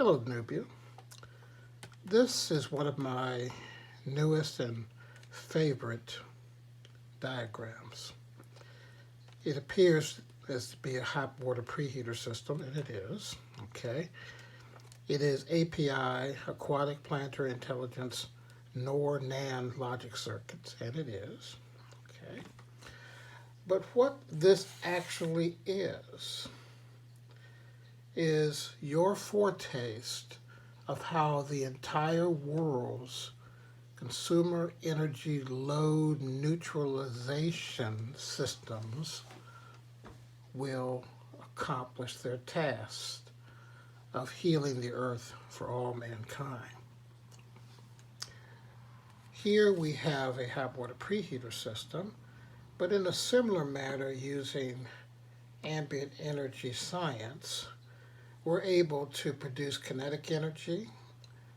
Hello, Nubia. This is one of my newest and favorite diagrams. It appears as to be a hot water preheater system, and it is. Okay. It is API, aquatic planetary intelligence, NOR-NAND logic circuits, and it is. Okay. But what this actually is your foretaste of how the entire world's consumer energy load neutralization systems will accomplish their task of healing the earth for all mankind. Here we have a hot water preheater system, but in a similar manner using ambient energy science, we're able to produce kinetic energy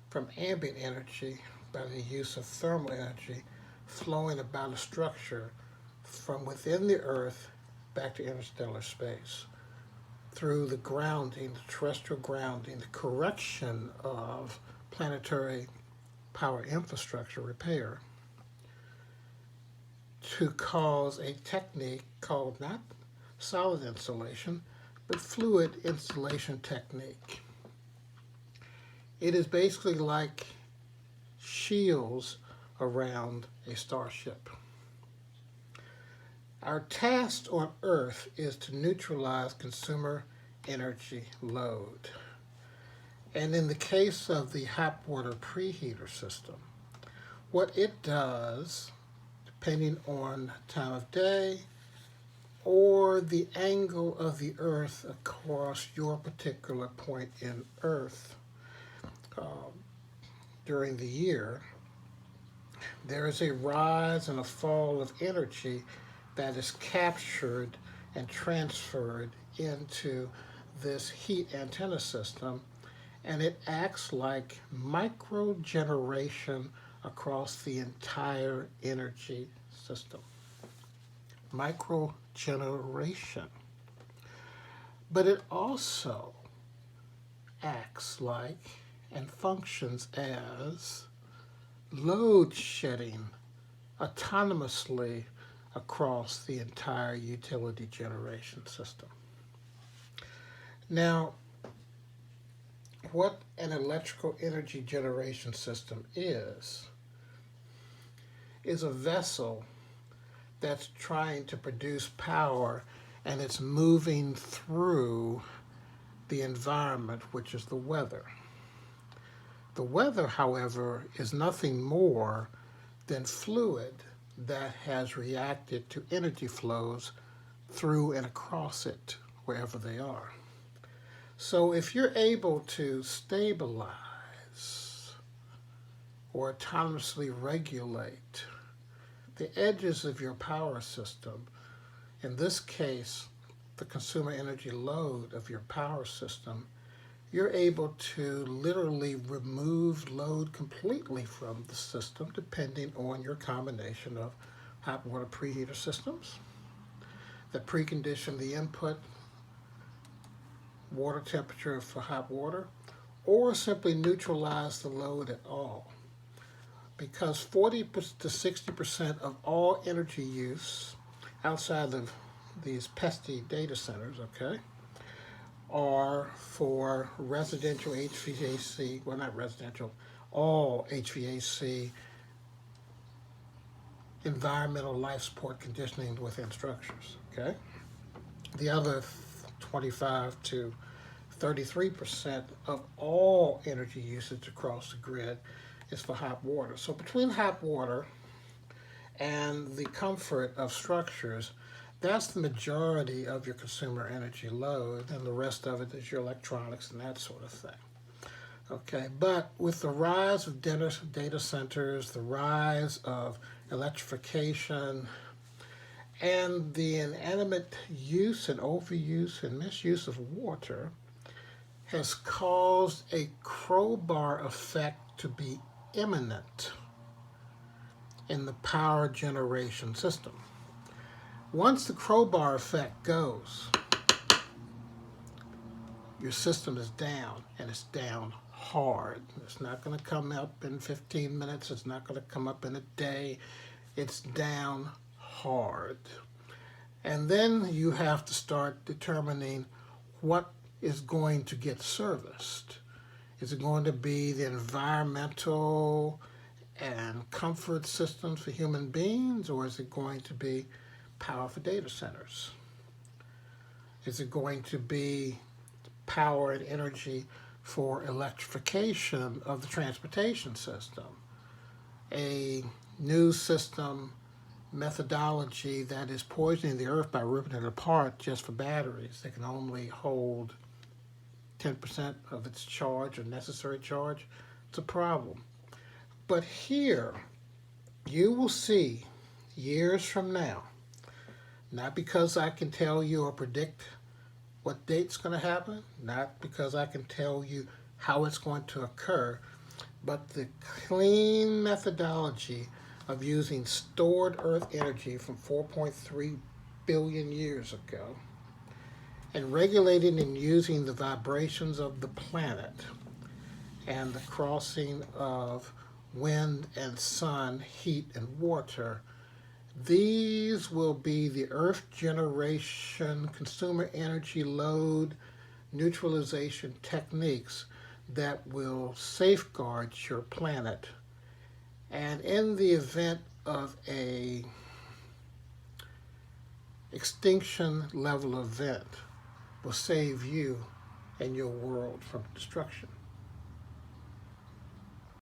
from ambient energy by the use of thermal energy flowing about a structure from within the Earth back to interstellar space through the grounding, the terrestrial grounding, the correction of planetary power infrastructure repair to cause a technique called not solid insulation, but fluid installation technique. It is basically like shields around a starship. Our task on Earth is to neutralize consumer energy load. And in the case of the hot water preheater system, what it does, depending on time of day, or the angle of the Earth across your particular point in Earth during the year, there is a rise and a fall of energy that is captured and transferred into this heat antenna system, and it acts like micro generation across the entire energy system. Micro generation. But it also acts like and functions as load shedding autonomously across the entire utility generation system. Now, what an electrical energy generation system is a vessel that's trying to produce power, and it's moving through the environment, which is the weather. The weather, however, is nothing more than fluid that has reacted to energy flows through and across it, wherever they are. So if you're able to stabilize or autonomously regulate the edges of your power system, in this case, the consumer energy load of your power system, you're able to literally remove load completely from the system depending on your combination of hot water preheater systems that precondition the input water temperature for hot water, or simply neutralize the load at all. Because 40 to 60% of all energy use outside of these pesky data centers, okay, are for residential HVAC, well, not residential, all HVAC environmental life support conditioning within structures, okay? The other 25 to 33% of all energy usage across the grid is for hot water. So between hot water and the comfort of structures, that's the majority of your consumer energy load, and the rest of it is your electronics and that sort of thing. Okay, but with the rise of data centers, the rise of electrification, and the inanimate use and overuse and misuse of water has caused a crowbar effect to be imminent in the power generation system. Once the crowbar effect goes, your system is down, and it's down hard. It's not going to come up in 15 minutes. It's not going to come up in a day. It's down hard. And then you have to start determining what is going to get serviced. Is it going to be the environmental and comfort systems for human beings, or is it going to be power for data centers? Is it going to be power and energy for electrification of the transportation system? A new system methodology that is poisoning the earth by ripping it apart just for batteries. They can only hold 10% of its charge or necessary charge. It's a problem. But here, you will see years from now, not because I can tell you or predict what date's going to happen, not because I can tell you how it's going to occur, but the clean methodology of using stored Earth energy from 4.3 billion years ago and regulating and using the vibrations of the planet and the crossing of wind and sun, heat and water. These will be the Earth generation, consumer energy load, neutralization techniques that will safeguard your planet. And in the event of a extinction level event, will save you and your world from destruction.